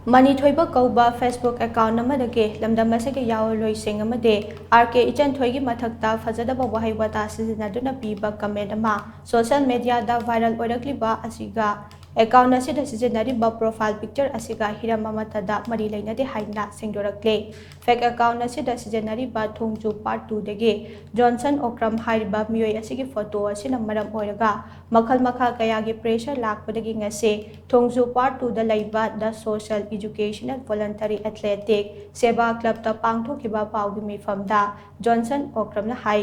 Manitoiba Kauba Facebook account namadage lamdamasake yawloi sing amade RK Ichan Thoigi mathakta Phajadaba wahai wata sizinaduna piba comment ama social media da viral oirakliba Asiga account asida Sijinariba profile picture Asiga hiramamatada mari Leinade haina singdorakle fake account asida Sijinariba thongju part 2 dege Johnson Okram hariba miyoi asigi photo asina maram oiraga makhal makha kayagi pressure lakpadagi ngase thongju part 2 da laiba the social educational voluntary athletic seba club ta pangthokiba pawgi mifamda Johnson Okram na hai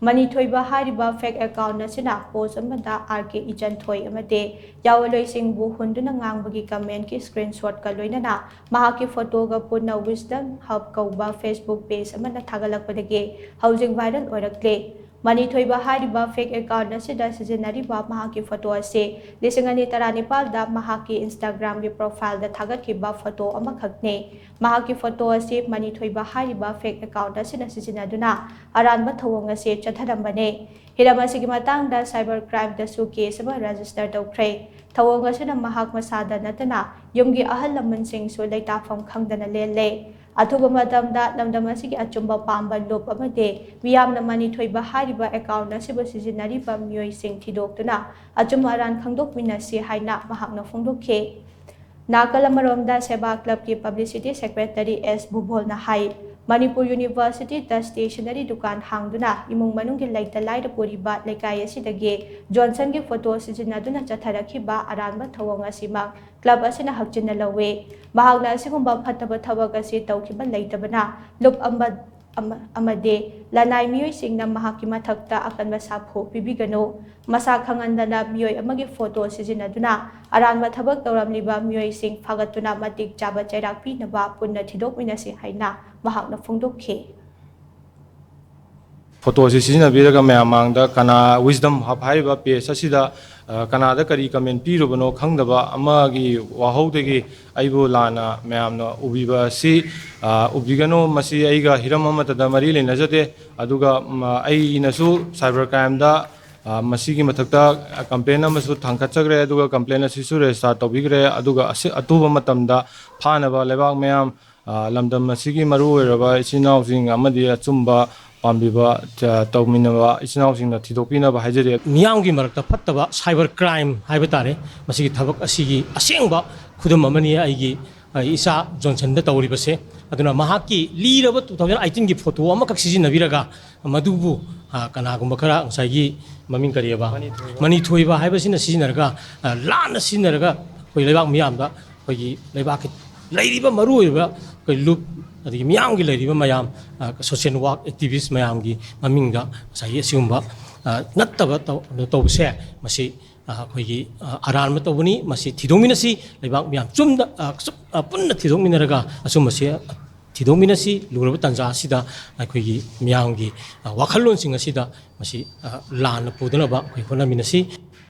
Manitoiba hariba fake account asina post amada RK Ichan Thoi amade yawloi singbu hunduna ngangbagi comment ki screenshot ka loinana mahaki photo ga punna wisdom hub kauba Facebook page amana thagalakpadage housing viral oirakle Manitoiba hariba fake account asida Sijinariba mahaki photo ase lisingani taranipal da mahaki Instagram gi profile da thagakiba photo amakhakne mahaki photo ase Manitoiba hariba fake account asina Sijinaduna aranba thawong ase chatharambane hiramasi gi matang da cyber crime da su case ama register tawkhre thawong asina mahak masada natana yumgi ahal laman sing su laitafam khangdana lele Athuba matamda lamdamasigi achumba pamba lop amade miyamna Manitoiba hariba account asiba Sijinariba miyoi sing thidoktuna achumba aran khangdokminasi haina mahakna phongdokhe Nakalamaromda Seba Club ki Publicity Secretary S Bubol na hai Manipur University da stationery dukan hangduna imung manung gi laita laida puriba lekai asidage Johnson gi photo Sijinaduna chatharakhiba aranba thawong asima club asina hakjina lawe mahagna asigumba phataba thabak asi tawkhiba leitabana lup amade lanai miyoi singna mahaki mathakta akan masapho pibigano masa khangandana miyoi amagi photo Sijinaduna aranba thabak tawramliba miyoi sing phagatuna matik chaba chairak pi naba punna thidokminasi haina mahakna phongdokhe Photo Sijinabiraga mayamangda kana wisdom hub hariba page asida kana da kari comment pirubano khangdaba amagi wahawdegi aibu lana mayamna ubiba si ubigano masi aiga hiramamatada mari lenajade aduga ai inasu cyber crime da masigi mathakta complaint amasu thangkachagre aduga complaint asisu register tobigre aduga atuba matamda phanaba lebak mayam lamdam masigi maru eraba isinau sing amadi achumba Pambiba Tauminava Isnausing the Tidopina Hajari Miyangi Marakta Pataba cyber crime Hibatare Masiki Tabak Asigi Asingba Kudamamani Aigi Isa Johnson the Tauribase Aduna Mahaki lead of 2018 gi photo Amakasi Naviraga Madubu Kanagumakara Sagi Mamin Kariaba Manitoiba Hibasin Sinaraga Lana Sinaraga Lebak Miamda Lebak Lady Maruiba Loop the Miyangi lady Mayam social work activist Mayamgi Maminga Saye Sumba Nataba the Tobse Masi Hoyi Aran Matobuni Masi Tidominasi Lebak Miam Chumda Punna Tidominaga Asumasia Tidominasi Luratanza Sida Akoyi Miyangi Wakalon Singasida Masi Lan Pudanaba Konaminasi